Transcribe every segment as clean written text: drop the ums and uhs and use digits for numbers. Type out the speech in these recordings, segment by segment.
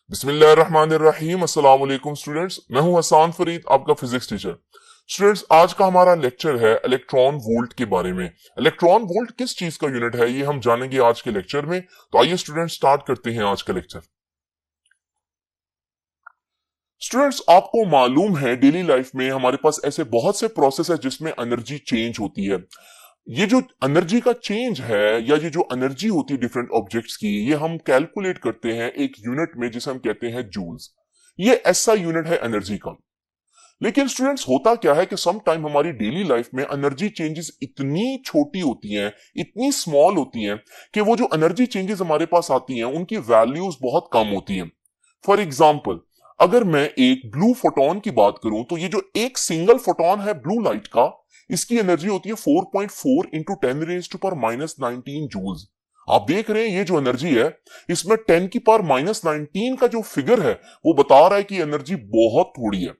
बिस्मिल्लाहिर्रहमानिर्रहीम। अस्सलाम वालेकुम स्टूडेंट्स, मैं हूं हसान फरीद, आपका फिजिक्स टीचर। स्टूडेंट्स, आज का हमारा लेक्चर है इलेक्ट्रॉन वोल्ट के बारे में। इलेक्ट्रॉन वोल्ट किस चीज का यूनिट है, ये हम जानेंगे आज के लेक्चर में। तो आइए स्टूडेंट्स, स्टार्ट करते हैं आज का लेक्चर। स्टूडेंट्स, आपको मालूम है डेली लाइफ में हमारे पास ऐसे बहुत से प्रोसेस है जिसमें एनर्जी चेंज होती है। ये जो एनर्जी का चेंज है या ये जो एनर्जी होती है डिफरेंट ऑब्जेक्ट्स की, ये हम कैलकुलेट करते हैं एक यूनिट में जिसे हम कहते हैं जूल्स। ये ऐसा यूनिट है एनर्जी का। लेकिन स्टूडेंट्स, होता क्या है कि सम टाइम हमारी डेली लाइफ में एनर्जी चेंजेस इतनी छोटी होती हैं, इतनी स्मॉल होती हैं कि वो जो एनर्जी चेंजेस हमारे पास आती हैं उनकी वैल्यूज बहुत कम होती हैं। फॉर एग्जाम्पल, अगर मैं एक ब्लू फोटोन की बात करूं तो ये जो एक सिंगल फोटोन है ब्लू लाइट का, इसकी एनर्जी होती है 4.4 इंटू 10⁻⁻19 जूल्स। आप देख रहे हैं ये जो एनर्जी है, इसमें 10⁻⁻19 का जो फिगर है वो बता रहा है कि एनर्जी बहुत थोड़ी है।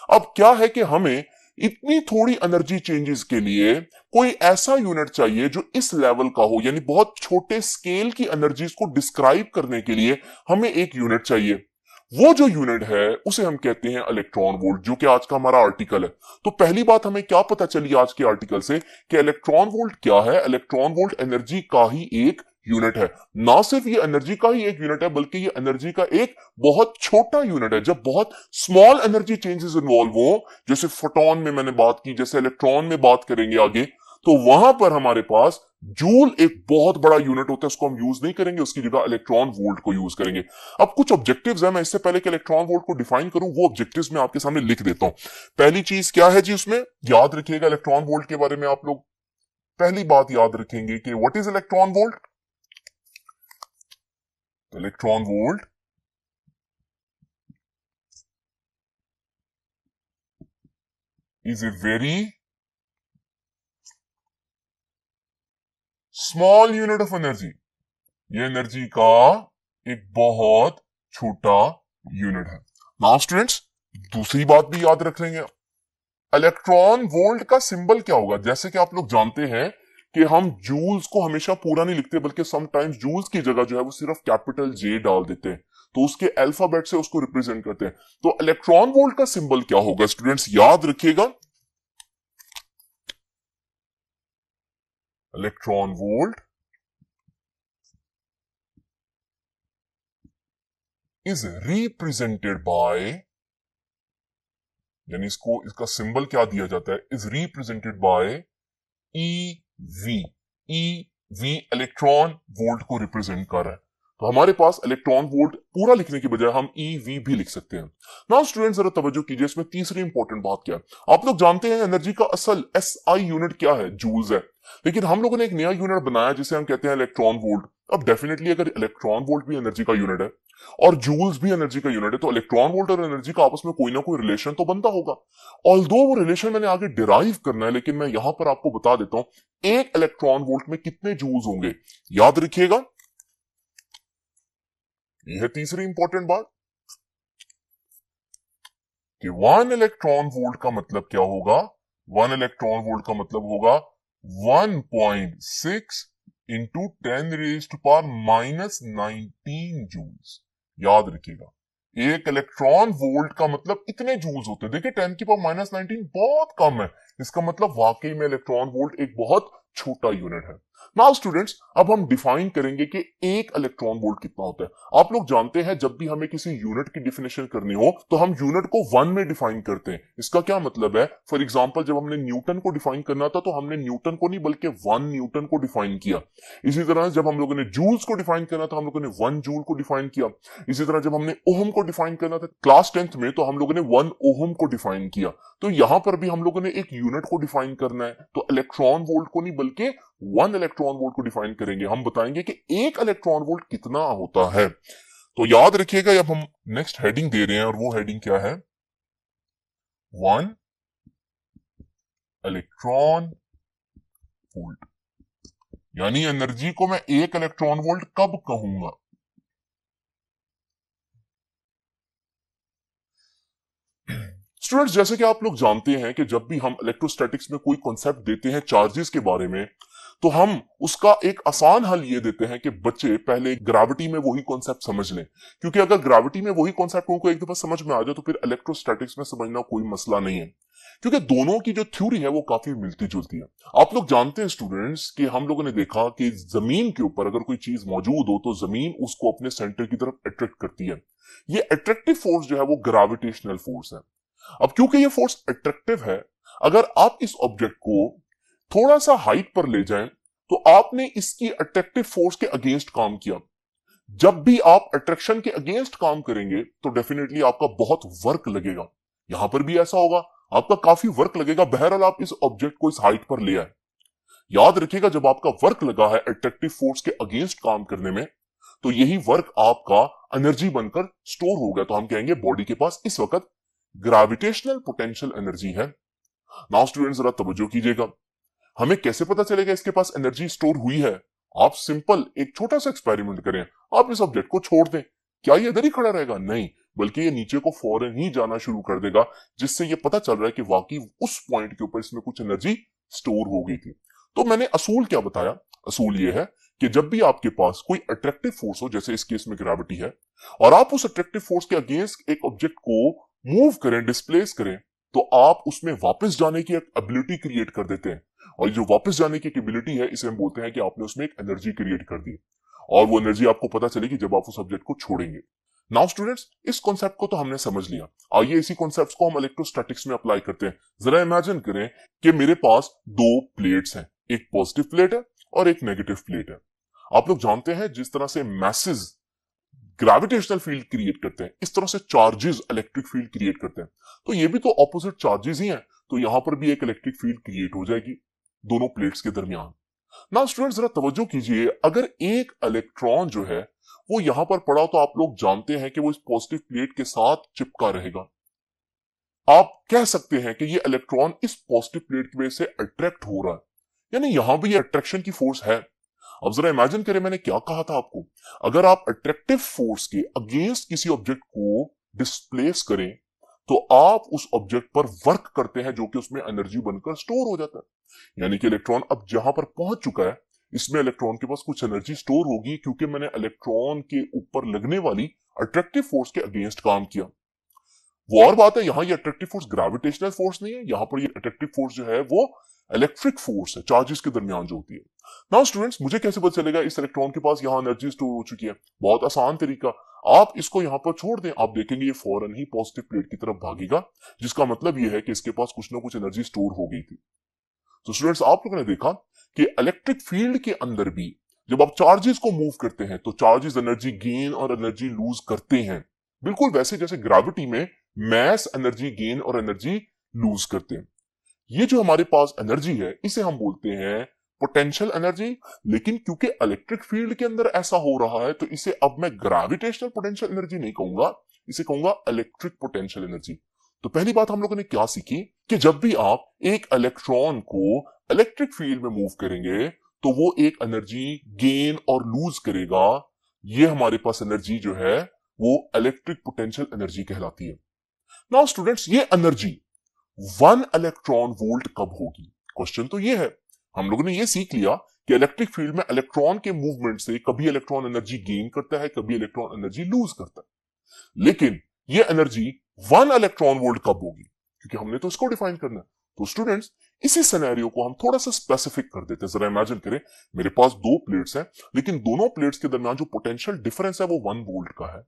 अब क्या है कि हमें इतनी थोड़ी एनर्जी चेंजेस के लिए कोई ऐसा यूनिट चाहिए जो इस लेवल का हो, यानी बहुत छोटे स्केल की एनर्जीज को डिस्क्राइब करने के लिए हमें एक यूनिट चाहिए। वो जो यूनिट है उसे हम कहते हैं इलेक्ट्रॉन वोल्ट, जो कि आज का हमारा आर्टिकल है। तो पहली बात हमें क्या पता चली आज के आर्टिकल से कि इलेक्ट्रॉन वोल्ट क्या है। इलेक्ट्रॉन वोल्ट एनर्जी का ही एक यूनिट है। ना सिर्फ ये एनर्जी का ही एक यूनिट है, बल्कि ये एनर्जी का एक बहुत छोटा यूनिट है। जब बहुत स्मॉल एनर्जी चेंजेस इन्वॉल्व हो, जैसे फोटोन में मैंने बात की, जैसे इलेक्ट्रॉन में बात करेंगे आगे, तो वहां पर हमारे पास जूल एक बहुत बड़ा यूनिट होता है। उसको हम यूज नहीं करेंगे, उसकी जगह इलेक्ट्रॉन वोल्ट को यूज करेंगे। अब कुछ ऑब्जेक्टिव्स हैं, मैं इससे पहले कि इलेक्ट्रॉन वोल्ट को डिफाइन करूं वो ऑब्जेक्टिव्स मैं आपके सामने लिख देता हूं। पहली चीज क्या है जी, उसमें याद रखिएगा इलेक्ट्रॉन वोल्ट के बारे में आप लोग पहली बात याद रखेंगे कि what is electron volt. Electron volt is a very small unit of energy. ये एनर्जी का एक बहुत छोटा यूनिट है। नाउ स्टूडेंट्स, दूसरी बात भी याद रख लेंगे, इलेक्ट्रॉन वोल्ट का सिंबल क्या होगा। जैसे कि आप लोग जानते हैं कि हम जूल्स को हमेशा पूरा नहीं लिखते, बल्कि समटाइम्स जूल्स की जगह जो है वो सिर्फ कैपिटल जे डाल देते हैं, तो उसके अल्फाबेट से उसको रिप्रेजेंट करते हैं। तो इलेक्ट्रॉन वोल्ट का सिंबल क्या होगा स्टूडेंट्स, याद रखिएगा। Electron volt is represented by, यानी इसका सिंबल क्या दिया जाता है, is represented by E V. E V electron volt को रिप्रेजेंट कर रहा है। तो हमारे पास इलेक्ट्रॉन वोल्ट पूरा लिखने की बजाय हम ई वी भी लिख सकते हैं। नाउ स्टूडेंट, जरा तवज्जो कीजिए, इसमें तीसरी इंपॉर्टेंट बात क्या है। आप लोग जानते हैं एनर्जी का असल एस आई यूनिट क्या है, जूल्स है। लेकिन हम लोगों ने एक नया यूनिट बनाया जिसे हम कहते हैं इलेक्ट्रॉन वोल्ट। अब डेफिनेटली अगर इलेक्ट्रॉन वोल्ट भी एनर्जी का यूनिट है और जूल्स भी एनर्जी का यूनिट है, तो इलेक्ट्रॉन वोल्ट और एनर्जी का आपस में कोई ना कोई रिलेशन तो बनता होगा। ऑल्दो वो रिलेशन मैंने आगे डिराइव करना है, लेकिन मैं यहां पर आपको बता देता हूं एक इलेक्ट्रॉन वोल्ट में कितने जूल्स होंगे। याद रखिएगा, यह है तीसरी इंपॉर्टेंट बात कि वन इलेक्ट्रॉन वोल्ट का मतलब क्या होगा। वन इलेक्ट्रॉन वोल्ट का मतलब होगा 1.6 इंटू 10⁻⁻19 जूल्स। याद रखिएगा, एक इलेक्ट्रॉन वोल्ट का मतलब इतने जूल्स होते हैं। देखिए 10⁻⁻19 बहुत कम है, इसका मतलब वाकई में इलेक्ट्रॉन वोल्ट एक बहुत छोटा यूनिट है। नाउ स्टूडेंट्स, अब हम डिफाइन करेंगे कि एक इलेक्ट्रॉन वोल्ट कितना होता है। आप लोग जानते हैं जब भी हमें किसी यूनिट की डिफिनेशन करनी हो तो हम यूनिट को वन में डिफाइन करते हैं। इसका क्या मतलब है, फॉर एग्जांपल जब हमने न्यूटन को डिफाइन करना था तो हमने न्यूटन को नहीं बल्कि 1 न्यूटन को डिफाइन किया। इसी तरह जब हम लोगों ने जूल्स को डिफाइन करना था, हम लोगों ने 1 जूल को डिफाइन किया। इसी तरह जब हमने ओहम को डिफाइन करना था क्लास 10th में, तो हम लोगों ने 1 ओहम को डिफाइन किया। तो यहां पर भी हम लोगों ने एक यूनिट को डिफाइन करना है, तो इलेक्ट्रॉन वोल्ट को नहीं बल्कि 1 इलेक्ट्रॉन वोल्ट को डिफाइन करेंगे। हम बताएंगे कि एक इलेक्ट्रॉन वोल्ट कितना होता है। तो याद रखिएगा, अब हम नेक्स्ट हेडिंग दे रहे हैं और वो हेडिंग क्या है, 1 इलेक्ट्रॉन वोल्ट। यानी एनर्जी को मैं एक इलेक्ट्रॉन वोल्ट कब कहूंगा। स्टूडेंट्स, जैसे कि आप लोग जानते हैं कि जब भी हम इलेक्ट्रोस्टैटिक्स में कोई कॉन्सेप्ट देते हैं चार्जेस के बारे में, तो हम उसका एक आसान हल ये देते हैं कि बच्चे पहले ग्रेविटी में वही कॉन्सेप्ट समझ लें, क्योंकि अगर ग्रेविटी में वही कॉन्सेप्ट उनको एक दफा समझ में आ जाए तो फिर इलेक्ट्रोस्टैटिक्स में समझना कोई मसला नहीं है, क्योंकि दोनों की जो थ्योरी है वो काफी मिलती जुलती है। आप लोग जानते हैं स्टूडेंट्स कि हम लोगों ने देखा कि जमीन के ऊपर अगर कोई चीज मौजूद हो तो जमीन उसको अपने सेंटर की तरफ अट्रैक्ट करती है। ये अट्रैक्टिव फोर्स जो है वो ग्रेविटेशनल फोर्स है। अब क्योंकि ये फोर्स अट्रैक्टिव है, अगर आप इस ऑब्जेक्ट को थोड़ा सा हाइट पर ले जाएं तो आपने इसकी अट्रैक्टिव फोर्स के अगेंस्ट काम किया। जब भी आप अट्रैक्शन के अगेंस्ट काम करेंगे तो डेफिनेटली आपका बहुत वर्क लगेगा। यहां पर भी ऐसा होगा, आपका काफी वर्क लगेगा। बहरहाल आप इस ऑब्जेक्ट को इस हाइट पर ले आए। याद रखिएगा, जब आपका वर्क लगा है अट्रैक्टिव फोर्स के अगेंस्ट काम करने में, तो यही वर्क आपका एनर्जी बनकर स्टोर हो गया। तो हम कहेंगे बॉडी के पास इस वक्त ग्रेविटेशनल पोटेंशियल एनर्जी है। नाउ स्टूडेंट्स जरा तवज्जो कीजिएगा, हमें कैसे पता चलेगा इसके पास एनर्जी स्टोर हुई है? आप सिंपल एक छोटा सा एक्सपेरिमेंट करें। आप इस ऑब्जेक्ट को छोड़ दें, क्या ये इधर ही खड़ा रहेगा? नहीं, बल्कि ये नीचे को फौरन ही जाना शुरू कर देगा, जिससे ये पता चल रहा है कि वाकई उस पॉइंट के ऊपर इसमें कुछ एनर्जी स्टोर हो गई थी। तो मैंने असूल क्या बताया? असूल ये है कि जब भी आपके पास कोई अट्रैक्टिव फोर्स हो, जैसे इस केस में ग्रेविटी है, और आप उस अट्रैक्टिव फोर्स के अगेंस्ट एक ऑब्जेक्ट को मूव करें, डिस्प्लेस करें, तो आप उसमें वापस जाने की एक एबिलिटी क्रिएट कर देते हैं। और जो वापस जाने की एबिलिटी है, इसे हम बोलते हैं कि आपने उसमें एक एनर्जी क्रिएट कर दी, और वो एनर्जी आपको पता चलेगी जब आप उस सब्जेक्ट को छोड़ेंगे। नाउ स्टूडेंट्स, इस कॉन्सेप्ट को तो हमने समझ लिया। आइए इसी कॉन्सेप्ट्स को हम इलेक्ट्रोस्टैटिक्स में अप्लाई करते हैं। जरा इमेजिन करें कि मेरे पास दो प्लेट्स हैं, एक पॉजिटिव प्लेट है और एक नेगेटिव प्लेट है। आप लोग जानते हैं जिस तरह से मैसेज ग्रेविटेशनल फील्ड क्रिएट करते हैं, इस तरह से चार्जेस इलेक्ट्रिक फील्ड क्रिएट करते हैं। तो ये भी तो ऑपोजिट चार्जेस ही हैं, तो यहां पर भी एक इलेक्ट्रिक फील्ड क्रिएट हो जाएगी दोनों प्लेट्स के दरमियान। नाउ स्टूडेंट्स जरा तवज्जो कीजिए, अगर एक इलेक्ट्रॉन जो है वो यहां पर पड़ा, तो आप लोग जानते हैं कि वो इस पॉजिटिव प्लेट के साथ चिपका रहेगा। आप कह सकते हैं कि ये इलेक्ट्रॉन इस पॉजिटिव प्लेट की वजह से अट्रैक्ट हो रहा है, यानी यहां भी ये अट्रैक्शन की फोर्स है। अब जरा इमेजिन करें, मैंने क्या कहा था आपको, अगर आप अट्रैक्टिव फोर्स के अगेंस्ट किसी ऑब्जेक्ट को डिस्प्लेस करें तो आप उस ऑब्जेक्ट पर वर्क करते हैं, जो कि उसमें एनर्जी बनकर स्टोर हो जाता है। यानी कि इलेक्ट्रॉन अब जहां पर पहुंच चुका है, इसमें इलेक्ट्रॉन के पास कुछ एनर्जी स्टोर होगी, क्योंकि मैंने इलेक्ट्रॉन के ऊपर लगने वाली अट्रैक्टिव फोर्स के अगेंस्ट काम किया। वो और बात है, यहाँ ये अट्रैक्टिव फोर्स ग्रेविटेशनल फोर्स नहीं है, यहाँ पर ये अट्रैक्टिव फोर्स जो है वो इलेक्ट्रिक फोर्स है, चार्जेस के दरमियान जो होती है। नाउ स्टूडेंट्स, मुझे कैसे पता चलेगा इस इलेक्ट्रॉन के पास यहाँ एनर्जी स्टोर हो चुकी है? बहुत आसान तरीका, आप इसको यहाँ पर छोड़ दें, आप देखेंगे ये फौरन ही पॉजिटिव प्लेट की तरफ भागेगा, जिसका मतलब ये है कि इसके पास कुछ ना कुछ एनर्जी स्टोर हो गई थी। तो स्टूडेंट्स, आप लोगों ने देखा कि इलेक्ट्रिक फील्ड के अंदर भी जब आप चार्जेस को मूव करते हैं तो चार्जेस एनर्जी गेन और एनर्जी लूज करते हैं, बिल्कुल वैसे जैसे ग्रेविटी में मैस एनर्जी गेन और एनर्जी लूज करते हैं। ये जो हमारे पास एनर्जी है, इसे हम बोलते हैं पोटेंशियल एनर्जी। लेकिन क्योंकि इलेक्ट्रिक फील्ड के अंदर ऐसा हो रहा है, तो इसे अब मैं ग्रेविटेशनल पोटेंशियल एनर्जी नहीं कहूंगा, इसे कहूंगा इलेक्ट्रिक पोटेंशियल एनर्जी। तो पहली बात हम लोगों ने क्या सीखी कि जब भी आप एक इलेक्ट्रॉन को इलेक्ट्रिक फील्ड में मूव करेंगे तो वो एक एनर्जी गेन और लूज करेगा। ये हमारे पास एनर्जी जो है वो इलेक्ट्रिक पोटेंशियल एनर्जी कहलाती है। नाउ स्टूडेंट्स, ये एनर्जी 1 इलेक्ट्रॉन वोल्ट कब होगी? क्वेश्चन तो ये है। हम लोगों ने ये सीख लिया कि इलेक्ट्रिक फील्ड में इलेक्ट्रॉन के मूवमेंट से कभी इलेक्ट्रॉन एनर्जी गेन करता है, कभी इलेक्ट्रॉन एनर्जी लूज करता है। लेकिन ये एनर्जी 1 इलेक्ट्रॉन वोल्ट कब होगी? क्योंकि हमने तो इसको डिफाइन करना है। तो स्टूडेंट्स, इसी सिनेरियो को हम थोड़ा सा स्पेसिफिक कर देते हैं। जरा इमेजिन करें, मेरे पास दो प्लेट्स हैं, लेकिन दोनों प्लेट्स के दरमियान जो पोटेंशियल डिफरेंस है वो 1 वोल्ट का है,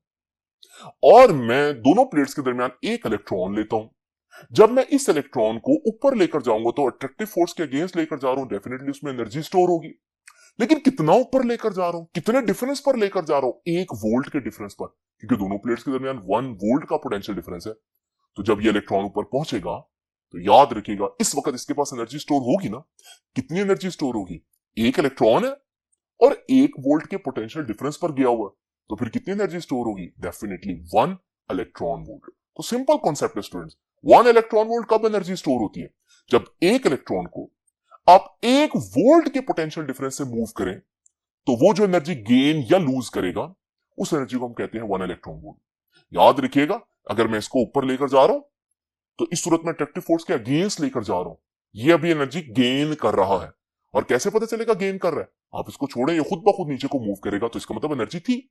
और मैं दोनों प्लेट्स के दरमियान एक इलेक्ट्रॉन लेता हूं। जब मैं इस इलेक्ट्रॉन को ऊपर लेकर जाऊंगा तो अट्रैक्टिव फोर्स के अगेंस्ट लेकर जा रहा हूं, डेफिनेटली उसमें एनर्जी स्टोर होगी। लेकिन कितना ऊपर लेकर जा रहा हूं, कितने डिफरेंस पर लेकर जा रहा हूं? 1 वोल्ट के डिफरेंस पर, क्योंकि दोनों प्लेट्स के दरमियान 1 वोल्ट का पोटेंशियल डिफरेंस है। तो जब ये इलेक्ट्रॉन ऊपर पहुंचेगा तो याद रखिएगा, इस वक्त इसके पास एनर्जी स्टोर होगी ना। कितनी एनर्जी स्टोर होगी? 1 इलेक्ट्रॉन है और 1 वोल्ट के पोटेंशियल डिफरेंस पर गया हुआ है, तो फिर कितनी एनर्जी स्टोर होगी? Definitely 1 electron volt. तो सिंपल कॉन्सेप्ट है स्टूडेंट्स, 1 इलेक्ट्रॉन वोल्ट कब एनर्जी स्टोर होती है? जब एक इलेक्ट्रॉन को आप 1 वोल्ट के पोटेंशियल डिफरेंस से मूव करें, तो वो जो एनर्जी गेन या लूज करेगा, उस एनर्जी को हम कहते हैं 1 इलेक्ट्रॉन वोल्ट। याद रखिएगा, अगर मैं इसको ऊपर लेकर जा रहा हूं तो इस सूरत में अट्रैक्टिव फोर्स के अगेंस्ट लेकर जा रहा हूं, ये अभी एनर्जी गेन कर रहा है, और कैसे पता चलेगा गेन कर रहा है? आप इसको छोड़ें, ये खुद ब खुद नीचे को मूव करेगा, तो इसका मतलब एनर्जी थी।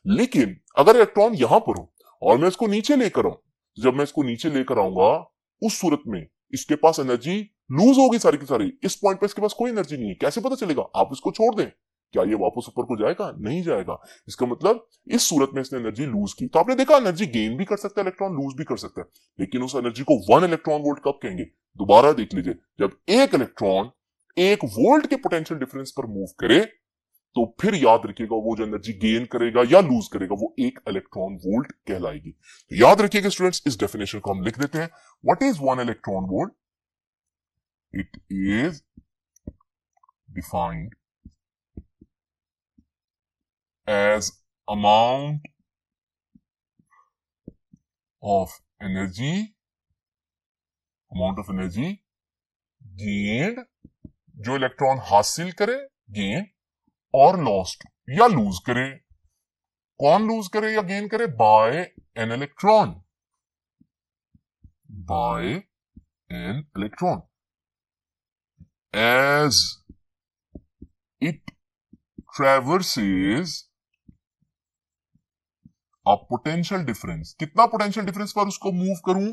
लेकिन अगर इलेक्ट्रॉन यहां पर हो और मैं इसको नीचे लेकर आऊं, जब मैं इसको नीचे लेकर आऊंगा उस सूरत में इसके पास एनर्जी लूज होगी सारी की सारी। इस पॉइंट पे इसके पास कोई एनर्जी नहीं है। कैसे पता चलेगा? आप इसको छोड़ दें, क्या ये वापस ऊपर को जाएगा? नहीं जाएगा। इसका मतलब इस सूरत में इसने एनर्जी लूज की। तो आपने देखा एनर्जी गेन भी कर सकता है इलेक्ट्रॉन, लूज भी कर सकता है। लेकिन उस एनर्जी को 1 इलेक्ट्रॉन वोल्ट कब कहेंगे? दोबारा देख लीजिए, जब एक इलेक्ट्रॉन 1 वोल्ट के पोटेंशियल डिफरेंस पर मूव करे, तो फिर याद रखिएगा वो जो एनर्जी गेन करेगा या लूज करेगा वो 1 इलेक्ट्रॉन वोल्ट कहलाएगी। तो याद रखिएगा स्टूडेंट्स, इस डेफिनेशन को हम लिख देते हैं। What is 1 electron volt? It is defined as amount of energy gained, जो इलेक्ट्रॉन हासिल करे, गेन, और लॉस्ट या लूज करे। कौन लूज करे या गेन करे? By an electron, as it traverses a potential difference. कितना पोटेंशियल डिफरेंस पर उसको मूव करूं?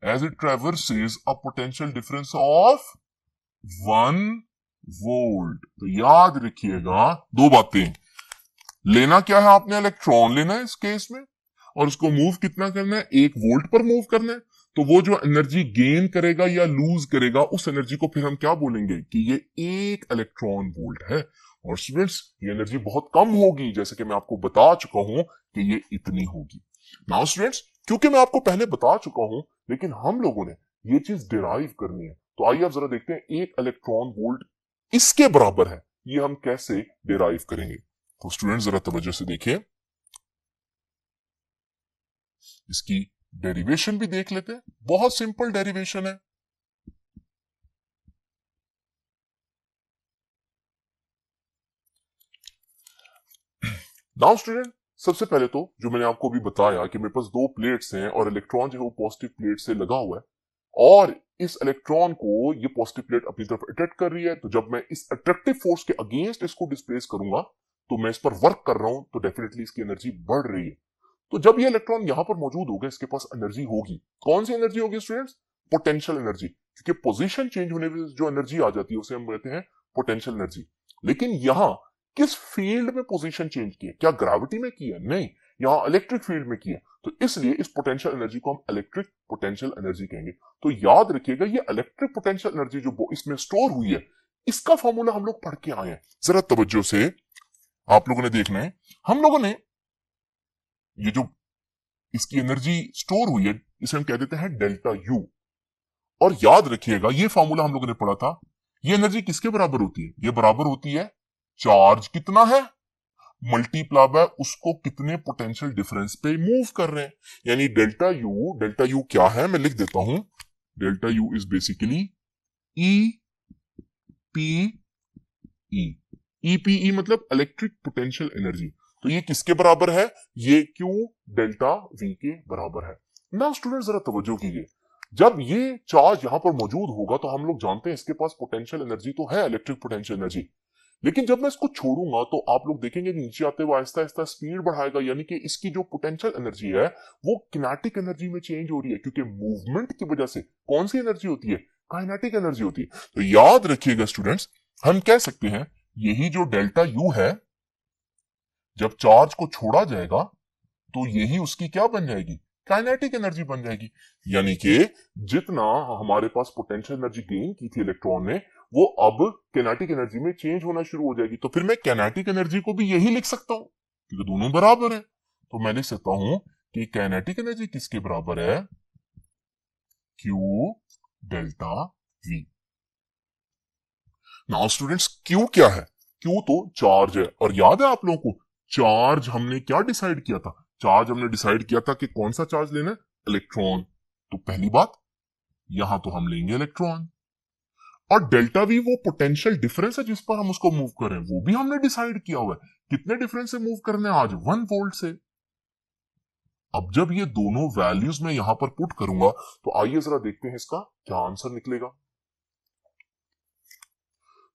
As it traverses a potential difference of 1 volt. तो याद रखिएगा दो बातें, लेना क्या है आपने? इलेक्ट्रॉन लेना है इस केस में, और उसको मूव कितना करना है? 1 वोल्ट पर मूव करना है। तो वो जो एनर्जी गेन करेगा या लूज करेगा, उस एनर्जी को फिर हम क्या बोलेंगे? कि ये 1 इलेक्ट्रॉन वोल्ट है। और स्टूडेंट्स, ये एनर्जी बहुत कम होगी, जैसे कि मैं आपको बता चुका हूं कि ये इतनी होगी। नाउ स्टूडेंट्स, क्योंकि मैं आपको पहले बता चुका हूं, लेकिन हम लोगों ने ये चीज डिराइव करनी है, तो आइए अब जरा देखते हैं 1 इलेक्ट्रॉन वोल्ट इसके बराबर है, ये हम कैसे डिराइव करेंगे। तो स्टूडेंट्स जरा तवज्जो से देखिए, इसकी डेरिवेशन भी देख लेते हैं। बहुत सिंपल डेरिवेशन है। नाउ स्टूडेंट, सबसे पहले तो जो मैंने आपको अभी बताया कि मेरे पास 2 प्लेट्स हैं और इलेक्ट्रॉन जो है वो पॉजिटिव प्लेट से लगा हुआ है, और इस इलेक्ट्रॉन को ये पॉजिटिव प्लेट अपनी तरफ अट्रैक्ट कर रही है। तो जब मैं इस अट्रैक्टिव फोर्स के अगेंस्ट इसको डिस्प्लेस करूंगा, तो मैं इस पर वर्क कर रहा हूं, तो डेफिनेटली इसकी एनर्जी बढ़ रही है। तो जब ये इलेक्ट्रॉन यहां पर मौजूद होगा, इसके पास एनर्जी होगी। कौन सी एनर्जी होगी स्टूडेंट्स? Potential energy. क्योंकि पोजीशन चेंज होने पर जो एनर्जी आ जाती है उसे हम कहते हैं पोटेंशियल एनर्जी। लेकिन यहां किस फील्ड में पोजीशन चेंज की है? क्या ग्रेविटी में की है? नहीं, यहां इलेक्ट्रिक फील्ड में की है। तो इसलिए इस पोटेंशियल एनर्जी को हम इलेक्ट्रिक पोटेंशियल एनर्जी कहेंगे। तो याद रखिएगा, ये इलेक्ट्रिक पोटेंशियल एनर्जी जो इसमें स्टोर हुई है, इसका फॉर्मूला हम लोग पढ़ के आए हैं। जरा तवज्जो से आप लोगों ने देखना है। हम लोगों ने ये जो इसकी एनर्जी स्टोर हुई है, इसे हम कह देते हैं डेल्टा यू। और याद रखिएगा, ये फॉर्मूला हम लोगों ने पढ़ा था। ये एनर्जी किसके बराबर होती है? ये बराबर होती है चार्ज कितना है मल्टीप्लाई बाय उसको कितने पोटेंशियल डिफरेंस पे मूव कर रहे हैं। यानी डेल्टा यू क्या है? मैं लिख देता हूं। Delta U is basically E P E. EPE मतलब इलेक्ट्रिक पोटेंशियल एनर्जी। तो ये किसके बराबर है? ये क्यू डेल्टा वी के बराबर है। ना स्टूडेंट जरा तवज्जो कीजिए, जब ये चार्ज यहां पर मौजूद होगा तो हम लोग जानते हैं इसके पास पोटेंशियल एनर्जी तो है, इलेक्ट्रिक पोटेंशियल एनर्जी। लेकिन जब मैं इसको छोड़ूंगा तो आप लोग देखेंगे कि नीचे आते हुए आहिस्ता आहिस्ता स्पीड बढ़ाएगा, यानी कि इसकी जो पोटेंशियल एनर्जी है वो किनेटिक एनर्जी में चेंज हो रही है, क्योंकि मूवमेंट की वजह से कौन सी एनर्जी होती है? काइनेटिक एनर्जी होती है। तो याद रखिएगा स्टूडेंट्स, हम कह सकते हैं यही जो डेल्टा यू है, जब चार्ज को छोड़ा जाएगा तो यही उसकी क्या बन जाएगी? काइनेटिक एनर्जी बन जाएगी। यानी कि जितना हमारे पास पोटेंशियल एनर्जी गेन की थी इलेक्ट्रॉन ने, वो अब काइनेटिक एनर्जी में चेंज होना शुरू हो जाएगी। तो फिर मैं काइनेटिक एनर्जी को भी यही लिख सकता हूं, क्योंकि दोनों बराबर है। तो मैं लिख सकता हूं कि काइनेटिक एनर्जी किसके बराबर है? Q delta we. Now students, Q क्या है? क्यू तो चार्ज है। और याद है आप लोगों को, चार्ज हमने क्या डिसाइड किया था? चार्ज हमने डिसाइड किया था कि कौन सा चार्ज लेना है? इलेक्ट्रॉन। तो पहली बात, यहां तो हम लेंगे इलेक्ट्रॉन। और डेल्टा वी वो पोटेंशियल डिफरेंस है जिस पर हम उसको मूव करें, वो भी हमने डिसाइड किया हुआ है। कितने डिफरेंस से मूव करने? आज 1 वोल्ट से। अब जब ये दोनों वैल्यूज में यहां पर पुट करूंगा, तो आइए जरा देखते हैं इसका क्या आंसर निकलेगा।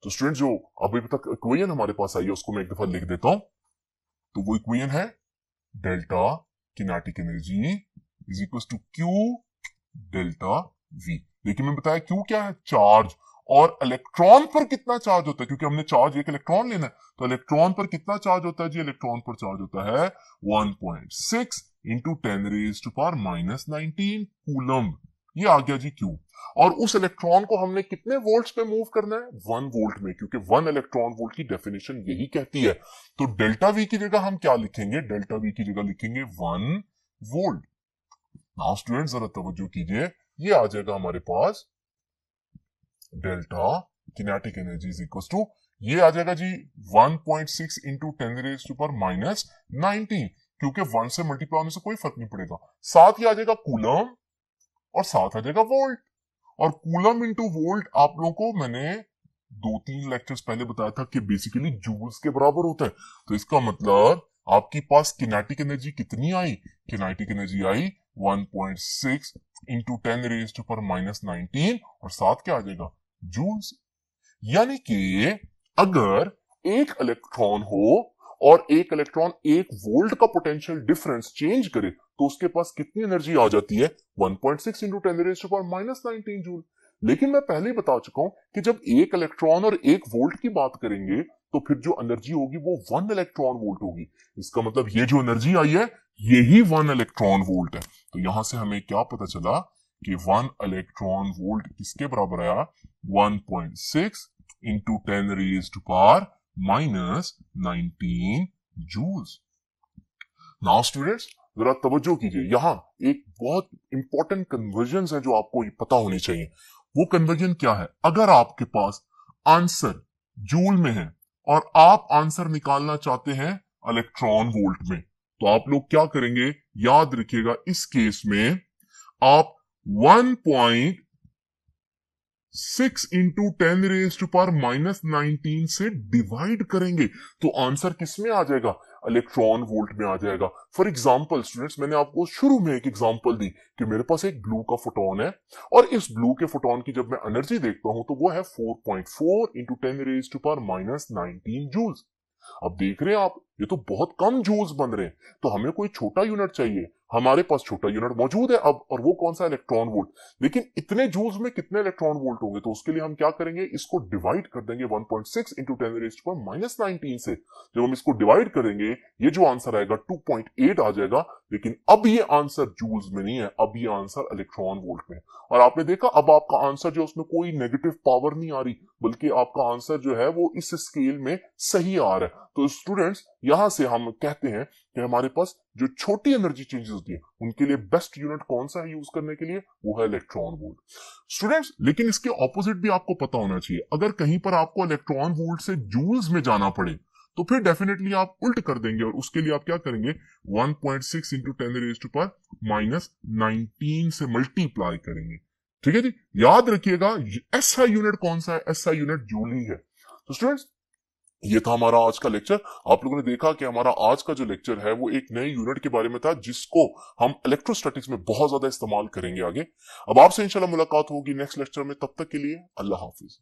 तो स्टूडेंट जो अभी तक इक्वेशन हमारे पास आई है उसको मैं एक दफा लिख देता हूं। तो वो इक्वेशन है delta kinetic energy is equal to Q delta V. देखिए मैं बताया क्यू क्या है, चार्ज, और इलेक्ट्रॉन पर कितना चार्ज होता है, क्योंकि हमने चार्ज एक इलेक्ट्रॉन लेना है, तो इलेक्ट्रॉन पर कितना चार्ज होता है जी, इलेक्ट्रॉन पर चार्ज होता है 1.6 into 10 raise to power minus 19 coulomb. ये आ गया जी क्यू। और उस इलेक्ट्रॉन को हमने कितने वोल्ट्स पे मूव करना है, 1 वोल्ट में, क्योंकि 1 इलेक्ट्रॉन वोल्ट की डेफिनेशन यही कहती है। तो डेल्टा वी की जगह हम क्या लिखेंगे, डेल्टा वी की जगह लिखेंगे 1 वोल्ट। नाउ स्टूडेंट जरा तवज्जो कीजिए, ये आ जाएगा हमारे पास delta kinetic energy is equal to, ये आ जाएगा जी 1.6 into 10 raise to power minus 19, क्योंकि 1 से मल्टीप्लाई होने से कोई फर्क नहीं पड़ेगा। साथ ही आ जाएगा कूलम और साथ आ जाएगा वोल्ट। और कूलम इंटू वोल्ट आप लोगों को मैंने 2-3 लेक्चर्स पहले बताया था कि बेसिकली जूल्स के बराबर होता है। तो इसका मतलब आपके पास किनेटिक एनर्जी कितनी आई, किनेटिक एनर्जी आई 1.6 into 10 raise to power minus 19 और साथ क्या आ जाएगा, जूल्स। यानी कि अगर एक इलेक्ट्रॉन हो और एक इलेक्ट्रॉन 1 वोल्ट का पोटेंशियल डिफरेंस चेंज करे तो उसके पास कितनी एनर्जी आ जाती है, 1.6 into 10 raise to power minus 19 joule. लेकिन मैं पहले ही बता चुका हूं कि जब एक इलेक्ट्रॉन और 1 वोल्ट की बात करेंगे तो फिर जो एनर्जी होगी वो 1 इलेक्ट्रॉन वोल्ट होगी। इसका मतलब ये जो एनर्जी आई है यही 1 इलेक्ट्रॉन वोल्ट है। तो यहां से हमें क्या पता चला कि 1 इलेक्ट्रॉन वोल्ट किसके बराबर आया, 1.6 into 10 raise to power minus 19 joules. Now students जरा तवज्जो कीजिए, यहां एक बहुत इंपॉर्टेंट कन्वर्जन है जो आपको पता होनी चाहिए। वो कन्वर्जन क्या है, अगर आपके पास आंसर जूल में है और आप आंसर निकालना चाहते हैं इलेक्ट्रॉन वोल्ट में, तो आप लोग क्या करेंगे, याद रखिएगा इस केस में आप 1.6 into 10 raise to power minus 19 से डिवाइड करेंगे तो आंसर किस में आ जाएगा, इलेक्ट्रॉन वोल्ट में आ जाएगा। फॉर एग्जाम्पल स्टूडेंट्स मैंने आपको शुरू में एक एग्जाम्पल दी कि मेरे पास एक ब्लू का फोटोन है और इस ब्लू के फोटोन की जब मैं एनर्जी देखता हूं तो वो है 4.4 into 10 raise to power minus 19 joules. अब देख रहे हैं आप ये तो बहुत कम जूल्स बन रहे हैं, तो हमें कोई छोटा यूनिट चाहिए, हमारे पास छोटा यूनिट मौजूद है अब, और वो कौन सा, इलेक्ट्रॉन वोल्ट। लेकिन इतने जूल्स में कितने इलेक्ट्रॉन वोल्ट होंगे, तो उसके लिए हम क्या करेंगे, इसको डिवाइड कर देंगे 1.6 into 10 raise to power minus 19 से। जब हम इसको डिवाइड करेंगे ये जो आंसर आएगा 2.8 आ जाएगा। लेकिन अब ये आंसर जूल्स में नहीं है, अब ये आंसर इलेक्ट्रॉन वोल्ट में। और आपने देखा अब आपका आंसर जो उसमें कोई नेगेटिव पावर नहीं आ रही, बल्कि आपका आंसर जो है वो इस स्केल में सही आ रहा है। तो स्टूडेंट्स यहां से हम कहते हैं कि हमारे पास जो छोटी एनर्जी चेंजेस होती है उनके लिए बेस्ट यूनिट कौन सा है यूज करने के लिए, वो है इलेक्ट्रॉन वोल्ट। स्टूडेंट्स लेकिन इसके ऑपोजिट भी आपको पता होना चाहिए, अगर कहीं पर आपको इलेक्ट्रॉन वोल्ट से जूल्स में जाना पड़े तो फिर डेफिनेटली आप उल्ट कर देंगे और उसके लिए आप क्या करेंगे, 1.6 into 10 raise to power minus 19 से मल्टीप्लाई करेंगे। ठीक है जी, याद रखिएगा ऐसा यूनिट कौन सा है, ऐसा यूनिट जूल ही है। तो स्टूडेंट्स ये था हमारा आज का लेक्चर। आप लोगों ने देखा कि हमारा आज का जो लेक्चर है वो एक नए यूनिट के बारे में था जिसको हम इलेक्ट्रोस्टैटिक्स में बहुत ज्यादा इस्तेमाल करेंगे आगे। अब आपसे इंशाल्लाह मुलाकात होगी नेक्स्ट लेक्चर में, तब तक के लिए अल्लाह हाफिज।